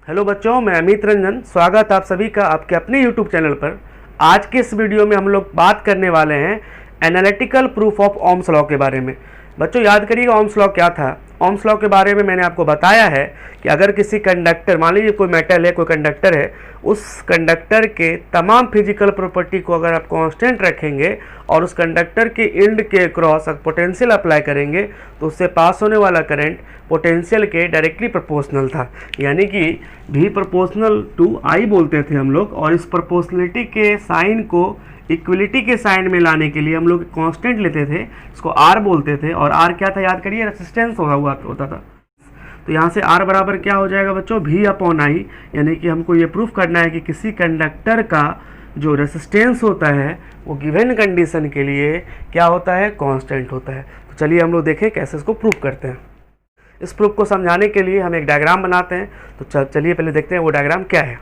Hello बच्चों, मैं अमित रंजन। स्वागत आप सभी का आपके अपने YouTube चैनल पर। आज के इस वीडियो में हम लोग बात करने वाले हैं analytical proof of Ohm's law के बारे में। बच्चों याद करिएगा ओम्स लॉ क्या था। ओम्स लॉ के बारे में मैंने आपको बताया है कि अगर किसी कंडक्टर, मान लीजिए कोई मेटल है, कोई कंडक्टर है, उस कंडक्टर के तमाम फिजिकल प्रॉपर्टी को अगर आप कांस्टेंट रखेंगे और उस कंडक्टर के एंड के क्रॉस पोटेंशियल अप्लाई करेंगे तो उससे पास होने वाला करंट पोटेंशियल के डायरेक्टली प्रोपोर्शनल था, यानी कि भी प्रोपोर्शनल टू आई बोलते थे हम लोग। और इस प्रोपोर्शनलिटी के साइन को इक्वलिटी के साइन में लाने के लिए हम लोग कांस्टेंट लेते थे, इसको आर बोलते थे। और आर क्या था याद करिए, रेसिस्टेंस होता था। तो यहाँ से आर बराबर क्या हो जाएगा बच्चों, भी अपॉन आई, यानी कि हमको ये प्रूफ करना है कि किसी कंडक्टर का जो रेसिस्टेंस होता है वो गिवन कंडीशन के लिए क्या होता है, कांस्टेंट होता है। तो चलिए हम लोग देखें कैसे इसको प्रूफ करते हैं। इस प्रूफ को समझाने के लिए हम एक डायग्राम बनाते हैं। तो चलिए पहले देखते हैं वो डायग्राम क्या है।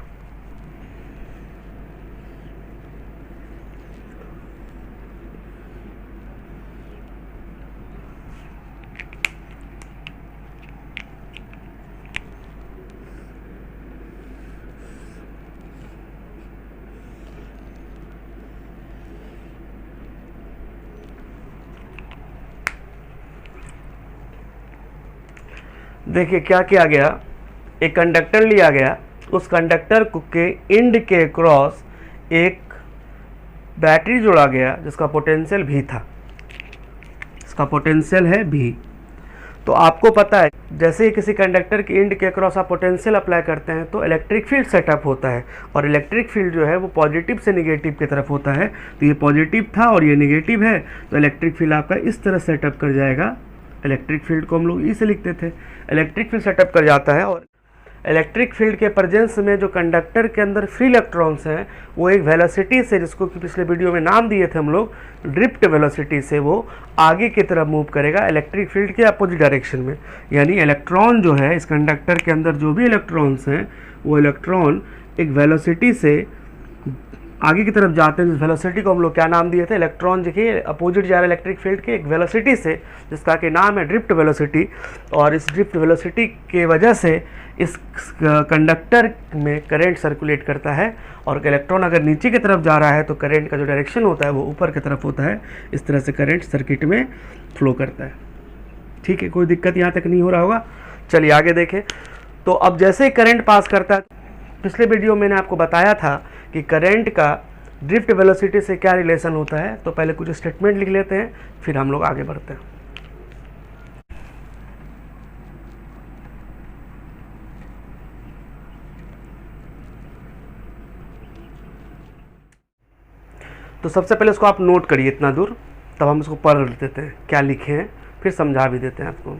देखिए क्या किया गया, एक कंडक्टर लिया गया, उस कंडक्टर के एंड के क्रॉस एक बैटरी जोड़ा गया जिसका पोटेंशियल भी था। इसका पोटेंशियल है भी। तो आपको पता है जैसे ही किसी कंडक्टर के एंड के क्रॉस आप पोटेंशियल अप्लाई करते हैं तो इलेक्ट्रिक फील्ड सेटअप होता है, और इलेक्ट्रिक फील्ड जो है वो पॉजिटिव से निगेटिव की तरफ होता है। तो ये पॉजिटिव था और ये निगेटिव है, तो इलेक्ट्रिक फील्ड आपका इस तरह सेटअप कर जाएगा। इलेक्ट्रिक फील्ड को हम लोग ई से लिखते थे। इलेक्ट्रिक फील्ड सेटअप कर जाता है, और इलेक्ट्रिक फील्ड के प्रेजेंस में जो कंडक्टर के अंदर फ्री इलेक्ट्रॉन्स हैं वो एक वेलोसिटी से, जिसको कि पिछले वीडियो में नाम दिए थे हम लोग ड्रिफ्ट वेलोसिटी से, वो आगे की तरफ मूव करेगा इलेक्ट्रिक फील्ड के अपोजिट डायरेक्शन में। यानी इलेक्ट्रॉन जो है इस कंडक्टर के अंदर जो भी इलेक्ट्रॉन्स हैं वो इलेक्ट्रॉन एक वेलोसिटी से आगे की तरफ जाते हैं। जिस वेलोसिटी को हम लोग क्या नाम दिए थे, इलेक्ट्रॉन देखिए अपोजिट जा रहा है इलेक्ट्रिक फील्ड के एक वेलोसिटी से, जिसका कि नाम है ड्रिफ्ट वेलोसिटी। और इस ड्रिफ्ट वेलोसिटी के वजह से इस कंडक्टर में करंट सर्कुलेट करता है, और इलेक्ट्रॉन अगर नीचे की तरफ जा रहा है तो करंट का जो डायरेक्शन होता है वो ऊपर की तरफ होता है। इस तरह से करंट सर्किट में फ्लो करता है। ठीक है, कोई दिक्कत यहाँ तक नहीं हो रहा होगा। चलिए आगे देखें। तो अब जैसे ही करंट पास करता है, पिछले वीडियो में मैंने आपको बताया था कि करंट का ड्रिफ्ट वेलोसिटी से क्या रिलेशन होता है। तो पहले कुछ स्टेटमेंट लिख लेते हैं, फिर हम लोग आगे बढ़ते हैं। तो सबसे पहले इसको आप नोट करिए इतना दूर, तब हम इसको पढ़ लेते हैं क्या लिखे हैं, फिर समझा भी देते हैं आपको।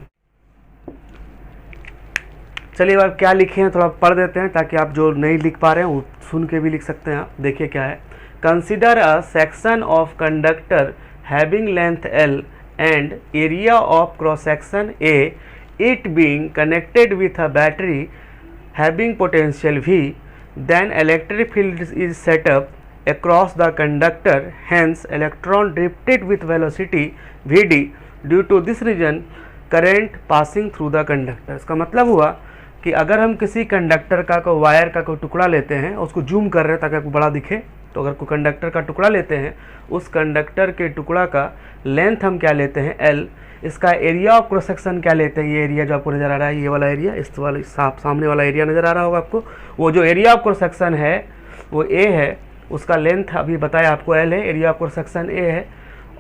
चलिए अब क्या लिखे हैं थोड़ा पढ़ देते हैं, ताकि आप जो नहीं लिख पा रहे हैं वो सुन के भी लिख सकते हैं आप। देखिए क्या है, consider a section of conductor having length L and area of cross section A, it being connected with a battery having potential V, then electric field is set up across the conductor, hence electron drifted with velocity vd, due to this region current passing through the conductor। इसका मतलब हुआ कि अगर हम किसी conductor का कोई wire का कोई टुकड़ा लेते हैं, उसको जूम कर रहे हैं ताकि आपको बड़ा दिखे, तो अगर कोई कंडक्टर का टुकड़ा लेते हैं, उस कंडक्टर के टुकड़ा का लेंथ हम क्या लेते हैं एल, इसका एरिया ऑफ क्रॉस सेक्शन क्या लेते हैं, ये एरिया जो आपको नज़र आ रहा है, ये वाला एरिया, इस वाले सामने वाला एरिया नज़र आ रहा होगा आपको, वो जो एरिया ऑफ क्रॉस सेक्शन है वो ए है, उसका लेंथ अभी बताया आपको एल है, एरिया ऑफ क्रॉस सेक्शन ए है।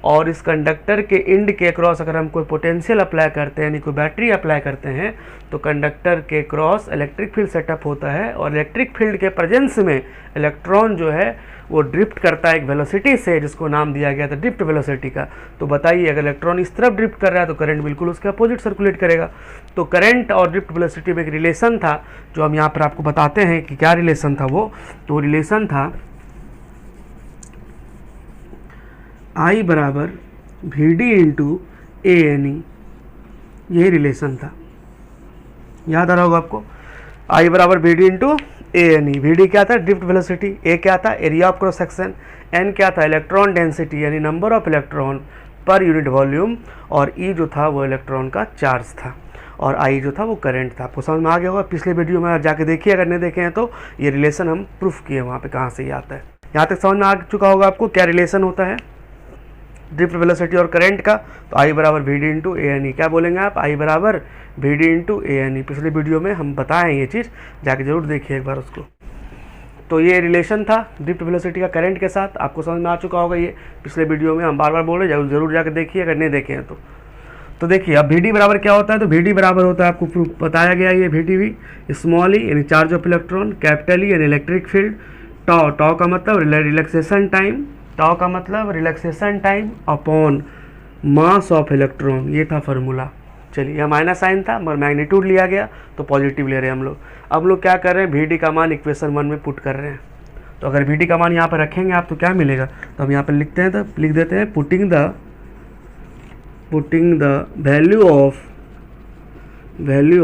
और इस कंडक्टर के एंड के क्रॉस अगर हम कोई पोटेंशियल अप्लाई करते हैं, यानी कोई बैटरी अप्लाई करते हैं, तो कंडक्टर के क्रॉस इलेक्ट्रिक फील्ड सेटअप होता है, और इलेक्ट्रिक फील्ड के प्रेजेंस में इलेक्ट्रॉन जो है वो ड्रिफ्ट करता है एक वेलोसिटी से, जिसको नाम दिया गया था ड्रिफ्ट वेलोसिटी का। तो बताइए अगर इलेक्ट्रॉन इस तरफ ड्रिफ्ट कर रहा है तो करंट बिल्कुल उसके अपोजिट सर्कुलेट करेगा। तो करंट और ड्रिफ्ट वेलोसिटी में एक रिलेशन था, जो हम यहाँ पर आपको बताते हैं कि क्या रिलेशन था वो। तो रिलेशन था I बराबर V D into A N E, यही रिलेशन था, याद आ रहा होगा आपको। I बराबर V D into A N E, V D क्या था ड्रिफ्ट वेलोसिटी, ए क्या था area of cross section, N क्या था इलेक्ट्रॉन डेंसिटी यानी number of electron per unit volume, और ई जो था वो इलेक्ट्रॉन का चार्ज था। और आई जो था वो करंट था। आपको समझ में आ गया होगा। पिछले वीडियो में जाके देखिए, अगर नहीं देखे हैं तो ये रिलेशन हम प्रूफ किए वहाँ पे कहाँ से ये आता है। यहाँ तक समझ में आ चुका होगा आपको क्या रिलेशन होता है ड्रिफ्ट वेलोसिटी और करंट का। तो आई बराबर V D into A N E. क्या बोलेंगे आप? आई बराबर V D into A N E. पिछले वीडियो में हम बताएं ये चीज़, जाके जरूर देखिए एक बार उसको। तो ये रिलेशन था ड्रिफ्ट वेलोसिटी का करंट के साथ, आपको समझ में आ चुका होगा। ये पिछले वीडियो में हम बार बार बोल रहे हैं, जरूर जाकर देखिए अगर नहीं देखे हैं तो देखिए अब वी बराबर क्या होता है। तो वी बराबर होता है, आपको प्रूफ बताया गया ये वी स्मॉल ई यानी charge of electron, capital E यानी इलेक्ट्रिक फील्ड, टाउ टाउ का मतलब रिलैक्सेशन टाइम, टाउ का मतलब relaxation time upon mass of electron. ये था फार्मूला। चलिए यह माइनस साइन था मगर मैग्नीट्यूड लिया गया तो पॉजिटिव ले रहे हैं हम लोग। अब लोग क्या कर रहे हैं, वी का मान इक्वेशन 1 में पुट कर रहे हैं। तो अगर वी का मान यहाँ पर रखेंगे आप तो क्या मिलेगा, तो हम यहाँ पर लिखते हैं, तो लिख देते हैं putting the value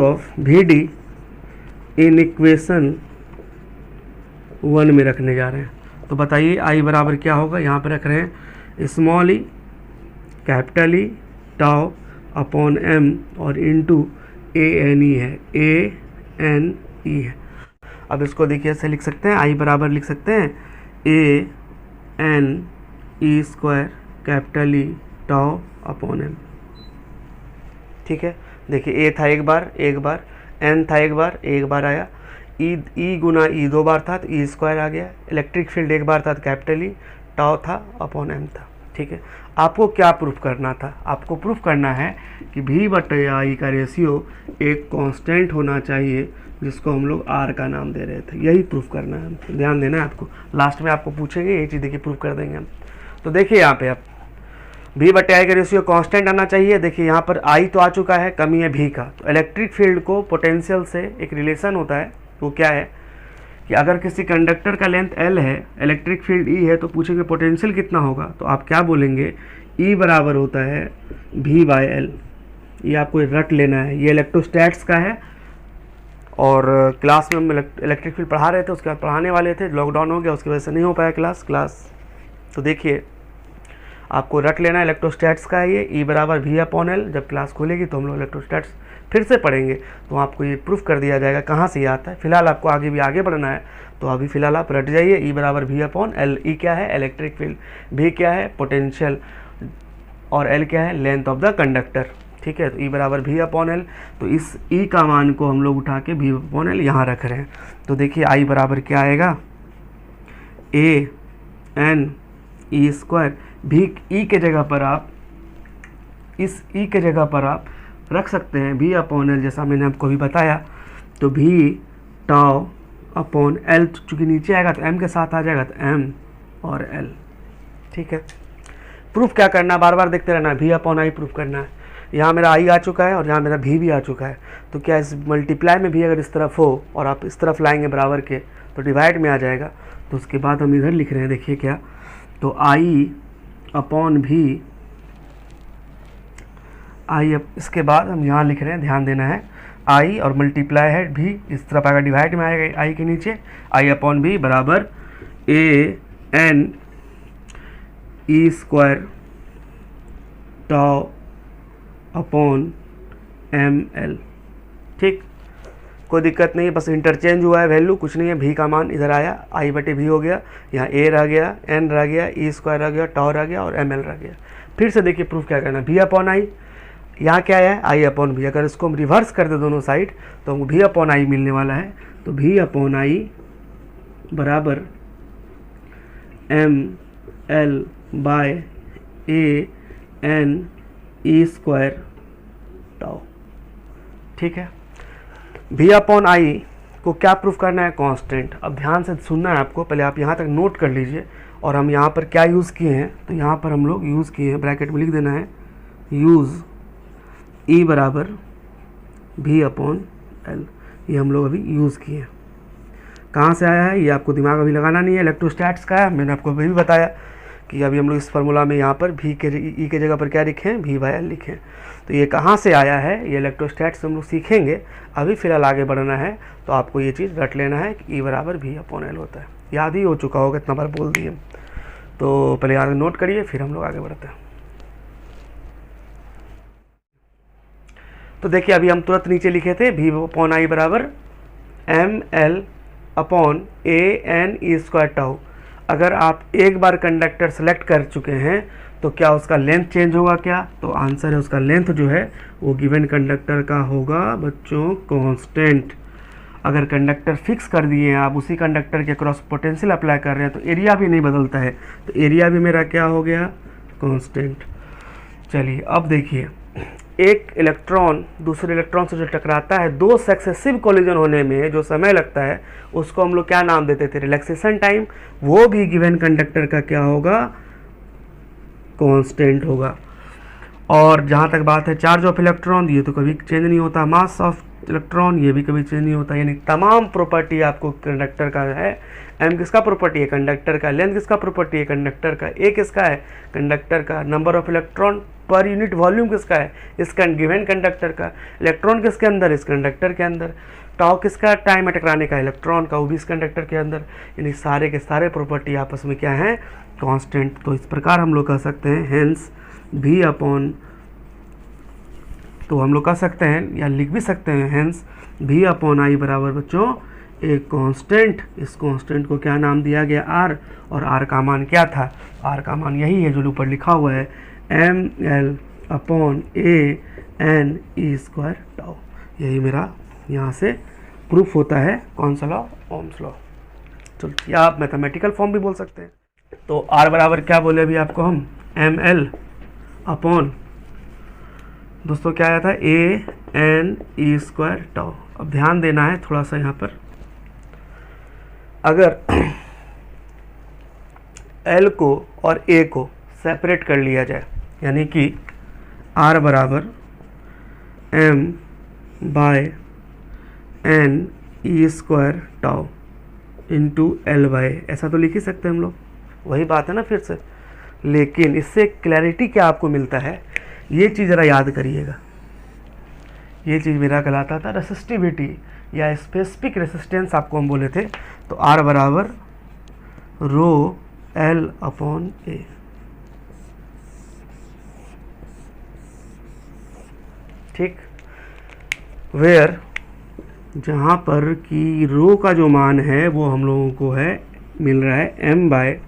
of V D in equation 1 में रखने जा रहे हैं। तो बताइए आई बराबर क्या होगा। यहाँ पर रख रहे हैं small E, capital E, tau upon M और इंटू ए एन ई है, ए एन ई है। अब इसको देखिए ऐसे लिख सकते हैं, आई बराबर लिख सकते हैं A N E square capital E tau upon M. ठीक है, देखिए ए था एक बार, एन था एक बार आया, ई गुना ई 2 बार था तो ई स्क्वायर आ गया, इलेक्ट्रिक फील्ड एक बार था तो कैपिटल ई, टाउ था अपॉन एम था। ठीक है, आपको क्या प्रूफ करना था? आपको प्रूफ करना है कि वी बटे आई का रेशियो एक कांस्टेंट होना चाहिए जिसको हम लोग आर का नाम दे रहे थे। यही प्रूफ करना है, ध्यान देना है आपको। लास्ट में आपको पूछेंगे, ये चीज़ देखिए प्रूफ कर देंगे हम। तो देखिए यहाँ पे आप वी बटे आई का रेशियो कांस्टेंट आना चाहिए। देखिए यहाँ पर आई तो आ चुका है, कमी है वी का। तो इलेक्ट्रिक फील्ड को पोटेंशियल से एक रिलेशन होता है, वो क्या है कि अगर किसी कंडक्टर का लेंथ L है, इलेक्ट्रिक फील्ड E है, तो पूछेंगे पोटेंशियल कितना होगा, तो आप क्या बोलेंगे E बराबर होता है V बाय L। ये आपको रट लेना है, ये इलेक्ट्रोस्टैट्स का है। और क्लास में हम इलेक्ट्रिक फील्ड पढ़ा रहे थे, उसके बाद पढ़ाने वाले थे, लॉकडाउन हो गया उसकी वजह से नहीं हो पाया क्लास। तो देखिए आपको रट लेना, इलेक्ट्रोस्टैट्स का है ये, E बराबर V अपॉन L। जब क्लास खुलेगी तो हम लोग इलेक्ट्रोस्टैट्स फिर से पढ़ेंगे तो आपको ये प्रूफ कर दिया जाएगा कहाँ से ये आता है। फिलहाल आपको आगे बढ़ना है, तो अभी फिलहाल आप रट जाइए E बराबर V अपॉन L। E क्या है? इलेक्ट्रिक फील्ड, V क्या है? पोटेंशियल, और L क्या है? Length of the conductor. ठीक है, तो E बराबर V अपॉन L। तो इस E का मान को हम लोग उठा के V अपॉन L यहाँ रख रहे हैं। तो देखिए I बराबर क्या आएगा, A N E square. V E के जगह पर आप, इस E के जगह पर आप रख सकते हैं V अपॉन L, जैसा मैंने आपको भी बताया। तो V टाउ अपॉन L, चूँकि नीचे आएगा तो M के साथ आ जाएगा, तो M और L। ठीक है, प्रूफ क्या करना, बार बार देखते रहना, V अपॉन I प्रूफ करना है। यहाँ मेरा I आ चुका है और यहाँ मेरा V भी आ चुका है। तो क्या इस मल्टीप्लाई में भी अगर इस तरफ हो और आप इस तरफ लाएंगे बराबर के, तो डिवाइड में आ जाएगा। तो उसके बाद हम इधर लिख रहे हैं, देखिए क्या, तो I अपॉन V, इसके बाद हम यहाँ लिख रहे हैं, ध्यान देना है, I और मल्टीप्लाई है V, इस तरफ आएगा डिवाइड में आएगा I के नीचे, I अपॉन V बराबर A N E square tau upon M L। ठीक, कोई दिक्कत नहीं है, बस इंटरचेंज हुआ है वैल्यू, कुछ नहीं है। V का मान इधर आया, I बटे V हो गया, यहाँ A रह गया, N रह गया, E स्क्वायर रह गया, टाउ रह गया और M L रह गया। फिर से देखिए प्रूफ क्या करना है, V अपॉन I, यहाँ क्या है I अपॉन V। अगर इसको हम रिवर्स कर दे दोनों साइड तो हमको V अपॉन I मिलने वाला है। तो V अपॉन I बराबर M L by A N E square tau. ठीक है, V अपॉन I को क्या प्रूफ करना है, कांस्टेंट। अब ध्यान से सुनना है आपको, पहले आप यहाँ तक नोट कर लीजिए। और हम यहाँ पर क्या यूज़ किए हैं, तो यहाँ पर हम लोग यूज़ किए हैं, ब्रैकेट में लिख देना है, यूज़ E बराबर V अपॉन L। ये हम लोग अभी यूज़ किए। कहाँ से आया है ये आपको दिमाग अभी लगाना नहीं है, इलेक्ट्रोस्टैट्स का है। मैंने आपको अभी भी बताया कि अभी हम लोग इस फार्मूला में यहाँ पर E के जगह पर क्या लिखें, V बाय L लिखें। तो ये कहाँ से आया है, ये इलेक्ट्रोस्टैट्स हम लोग सीखेंगे। अभी फिलहाल आगे बढ़ना है, तो आपको ये चीज़ रट लेना है कि E बराबर V अपॉन L होता है। याद ही हो चुका होगा, इतना बार बोल दिए। तो पहले यहाँ नोट करिए, फिर हम लोग आगे बढ़ते हैं। तो देखिए अभी हम तुरंत नीचे लिखे थे V अपॉन आई बराबर ml अपॉन ANE² टाउ। अगर आप एक बार कंडक्टर सेलेक्ट कर चुके हैं तो क्या उसका लेंथ चेंज होगा क्या? तो आंसर है उसका लेंथ जो है वो गिवन कंडक्टर का होगा बच्चों कांस्टेंट। अगर कंडक्टर फिक्स कर दिए हैं आप, उसी कंडक्टर के क्रॉस पोटेंशियल अप्लाई कर रहे हैं तो एरिया भी नहीं बदलता है, तो एरिया भी मेरा क्या हो गया? कांस्टेंट। चलिए अब देखिए, एक इलेक्ट्रॉन दूसरे इलेक्ट्रॉन से जो टकराता है, दो सक्सेसिव कोलिजन होने में जो समय लगता है उसको हम लोग क्या नाम देते थे? Relaxation time. वो भी गिवन कंडक्टर का क्या होगा? कांस्टेंट होगा। और जहाँ तक बात है चार्ज ऑफ इलेक्ट्रॉन, ये तो कभी चेंज नहीं होता। मास ऑफ इलेक्ट्रॉन, ये भी कभी चेंज नहीं होता। यानी तमाम प्रॉपर्टी आपको कंडक्टर का है। एम किसका प्रॉपर्टी है? कंडक्टर का। लेंथ किसका प्रॉपर्टी है? कंडक्टर का। ए किसका है? कंडक्टर का। Number of electron per unit volume किसका है? इस गिवन कंडक्टर का। इलेक्ट्रॉन किसके अंदर? इस कंडक्टर के अंदर। टाउ किसका? टाइम में टकराने का, इलेक्ट्रॉन का, वो भी इस कंडक्टर के अंदर। यानी सारे के सारे प्रॉपर्टी आपस में क्या है? कांस्टेंट। तो इस प्रकार हम लोग कह सकते हैं हेंस V अपॉन, तो हम लोग कह सकते हैं या लिख भी सकते हैं हेंस V अपॉन आई बराबर बच्चों एक कांस्टेंट। इस कांस्टेंट को क्या नाम दिया गया? R। और R का मान क्या था? R का मान यही है जो ऊपर लिखा हुआ है ml अपॉन ANE² टाउ। यही मेरा यहाँ से प्रूफ होता है। कौन सा लॉ? Ohm's law. चलो, या आप मैथमेटिकल फॉर्म भी बोल सकते हैं। तो R बराबर क्या बोले अभी आपको हम? ml अपॉन, दोस्तों क्या आया था? ANE² tau. अब ध्यान देना है थोड़ा सा यहाँ पर, अगर L को और A को सेपरेट कर लिया जाए, यानी कि R बराबर m by NE² tau into L by, ऐसा तो लिख ही सकते हैं हम लोग। वही बात है ना फिर से। लेकिन इससे क्लैरिटी क्या आपको मिलता है, ये चीज़ ज़रा याद करिएगा। ये चीज़ मेरा कहलाता था रेसिस्टिविटी या स्पेसिफिक रेसिस्टेंस, आपको हम बोले थे। तो R बराबर रो L अपॉन A। ठीक, वेयर जहाँ पर कि रो का जो मान है वो हम लोगों को है मिल रहा है m बाय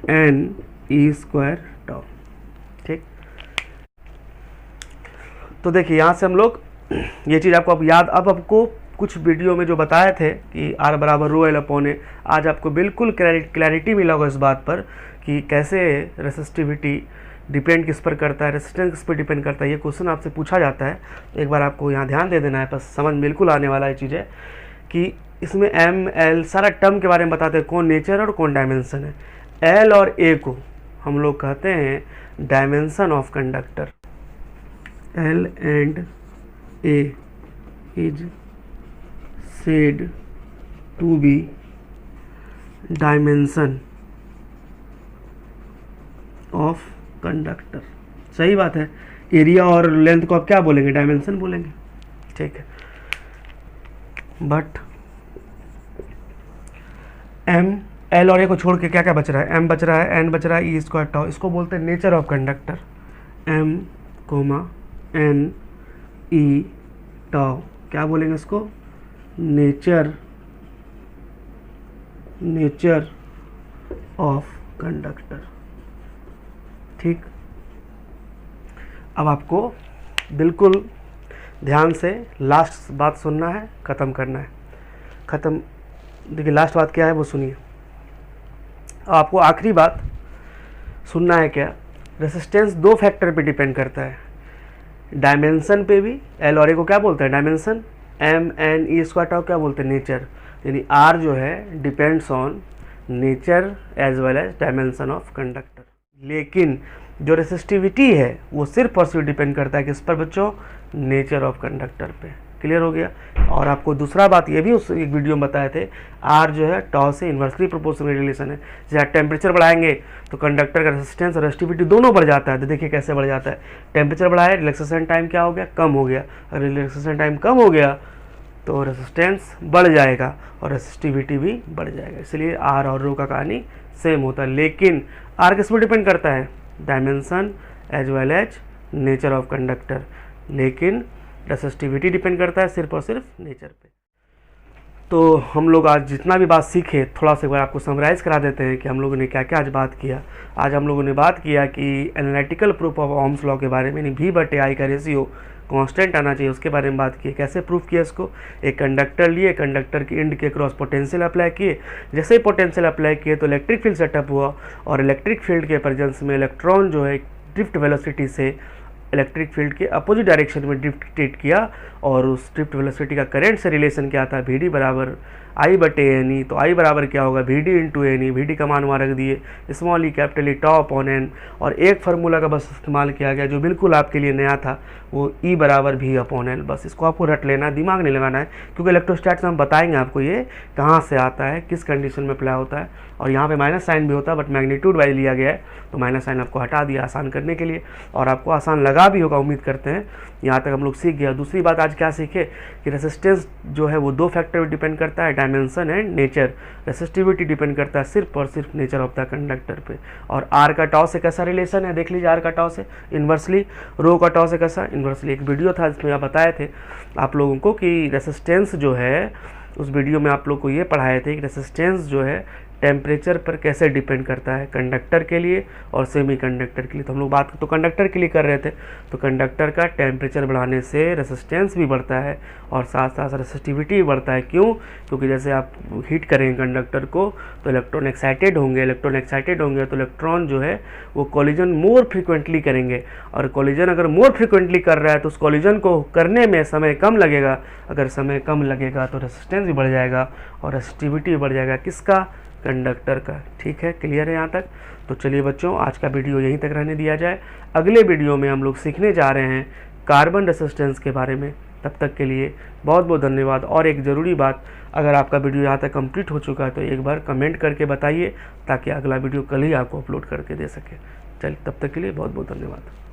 NE² टाउ। ठीक, तो देखिए यहाँ से हम लोग ये चीज़ आपको अब याद, अब आपको कुछ वीडियो में जो बताए थे कि R बराबर रो L अपॉन A, आज आपको बिल्कुल क्लैरिटी मिला होगा इस बात पर कि कैसे रेसिस्टिविटी डिपेंड किस पर करता है, रेसिस्टेंस किस पर डिपेंड करता है। ये क्वेश्चन आपसे पूछा जाता है, तो एक बार आपको यहाँ ध्यान दे देना है, बस समझ बिल्कुल आने वाला है चीज़ है कि इसमें एम एल सारा टर्म के बारे में बताते हैं, कौन नेचर और कौन डायमेंशन है। एल और ए को हम लोग कहते हैं dimension of conductor. L and A is said to be dimension of conductor. सही बात है। एरिया और लेंथ को आप क्या बोलेंगे? डायमेंशन बोलेंगे। ठीक है, बट एम एल और ए को छोड़ के क्या क्या बच रहा है? एम बच रहा है, एन बच रहा है, E² टाउ। इसको बोलते हैं nature of conductor. M comma N E tau, क्या बोलेंगे इसको? Nature of conductor. ठीक, अब आपको बिल्कुल ध्यान से लास्ट बात सुनना है, ख़त्म करना है। ख़त्म, देखिए लास्ट बात क्या है वो सुनिए। आपको आखिरी बात सुनना है क्या? रेसिस्टेंस दो फैक्टर पे डिपेंड करता है, डायमेंशन पे भी। एल और ए को क्या बोलते हैं? Dimension. M N E² tau क्या बोलते हैं? नेचर। यानी आर जो है depends on nature as well as dimension of conductor. लेकिन जो रेसिस्टिविटी है वो सिर्फ और सिर्फ डिपेंड करता है किस पर बच्चों? नेचर ऑफ कंडक्टर पे। क्लियर हो गया। और आपको दूसरा बात ये भी उस एक वीडियो में बताए थे, आर जो है टाउ से इन्वर्सली प्रोपोर्शनल रिलेशन है। जैसे टेम्परेचर बढ़ाएंगे तो कंडक्टर का रेसिस्टेंस और रेसिस्टिविटी दोनों बढ़ जाता है। तो देखिए कैसे बढ़ जाता है। टेम्परेचर बढ़ाए, रिलैक्सेशन टाइम क्या हो गया? कम हो गया। और रिलैक्सेशन टाइम कम हो गया तो रेसिस्टेंस बढ़ जाएगा और रेसिस्टिविटी भी बढ़ जाएगा। इसलिए आर और रो का कहानी सेम होता है। लेकिन आर किस पर डिपेंड करता है? Dimension as well as nature of conductor. लेकिन रेसिस्टिविटी डिपेंड करता है सिर्फ और सिर्फ नेचर पे। तो हम लोग आज जितना भी बात सीखे, थोड़ा सा एक बार आपको समराइज़ करा देते हैं कि हम लोगों ने क्या क्या आज बात किया। आज हम लोगों ने बात किया कि analytical proof of Ohm's law के बारे में, यानी V/I का रेशियो कांस्टेंट आना चाहिए, उसके बारे में बात की। कैसे प्रूफ किया इसको, एक कंडक्टर लिए, कंडक्टर की इंड के क्रॉस पोटेंशियल अप्लाई किए, जैसे ही पोटेंशियल अप्लाई किए तो इलेक्ट्रिक फील्ड सेटअप हुआ, और इलेक्ट्रिक फील्ड के प्रेजेंस में इलेक्ट्रॉन जो है ड्रिफ्ट वेलोसिटी से इलेक्ट्रिक फील्ड के अपोजिट डायरेक्शन में ड्रिफ्ट किया, और उस ड्रिफ्ट वेलोसिटी का करंट से रिलेशन क्या था, VD बराबर I/NE। तो I बराबर क्या होगा, VD × NE। VD का मान वहाँ रख दिए, small E capital E top on N, और एक फार्मूला का बस इस्तेमाल किया गया जो बिल्कुल आपके लिए नया था, वो E बराबर V/L। बस इसको आपको रट लेना, दिमाग नहीं लगाना है, क्योंकि इलेक्ट्रोस्टैट्स में हम बताएंगे आपको ये कहाँ से आता है, किस कंडीशन में अप्लाई होता है। और यहाँ पे माइनस साइन भी होता है, बट मैग्नीट्यूड वाइज लिया गया है, तो माइनस साइन आपको हटा दिया आसान करने के लिए, और आपको आसान लगा भी होगा, उम्मीद करते हैं। यहाँ तक हम लोग सीख गया। दूसरी बात आज क्या सीखे कि रेसिस्टेंस जो है वो दो फैक्टर पर डिपेंड करता है, dimension and nature. Resistivity depend करता है सिर्फ और सिर्फ नेचर ऑफ द कंडक्टर पे। और आर का टाउ से कैसा रिलेशन है, देख लीजिए। आर का टाउ से इन्वर्सली, रो का टाउ से कैसा इन्वर्सली। एक वीडियो था जिसमें आप बताए थे आप लोगों को कि रेसिस्टेंस जो है, उस वीडियो में आप लोग को ये पढ़ाए थे कि रेसिस्टेंस जो है टेम्परेचर पर कैसे डिपेंड करता है, कंडक्टर के लिए और सेमी कंडक्टर के लिए। तो हम लोग बात तो कंडक्टर के लिए कर रहे थे, तो कंडक्टर का टेम्परेचर बढ़ाने से रेसिस्टेंस भी बढ़ता है और साथ साथ रेसिस्टिविटी भी बढ़ता है। क्यों? क्योंकि जैसे आप हीट करेंगे कंडक्टर को तो इलेक्ट्रॉन एक्साइटेड होंगे, तो इलेक्ट्रॉन जो है वो कॉलिजन मोर फ्रिक्वेंटली करेंगे, और कॉलिजन अगर मोर फ्रिक्वेंटली कर रहा है तो उस कॉलिजन को करने में समय कम लगेगा। अगर समय कम लगेगा तो रेसिस्टेंस भी बढ़ जाएगा और रेसिस्टिविटी भी बढ़ जाएगा। किसका? कंडक्टर का। ठीक है, क्लियर है यहाँ तक? तो चलिए बच्चों, आज का वीडियो यहीं तक रहने दिया जाए। अगले वीडियो में हम लोग सीखने जा रहे हैं कार्बन रेसिस्टेंस के बारे में। तब तक के लिए बहुत बहुत धन्यवाद। और एक ज़रूरी बात, अगर आपका वीडियो यहाँ तक कंप्लीट हो चुका है तो एक बार कमेंट करके बताइए, ताकि अगला वीडियो कल ही आपको अपलोड करके दे सके। चलिए, तब तक के लिए बहुत बहुत धन्यवाद।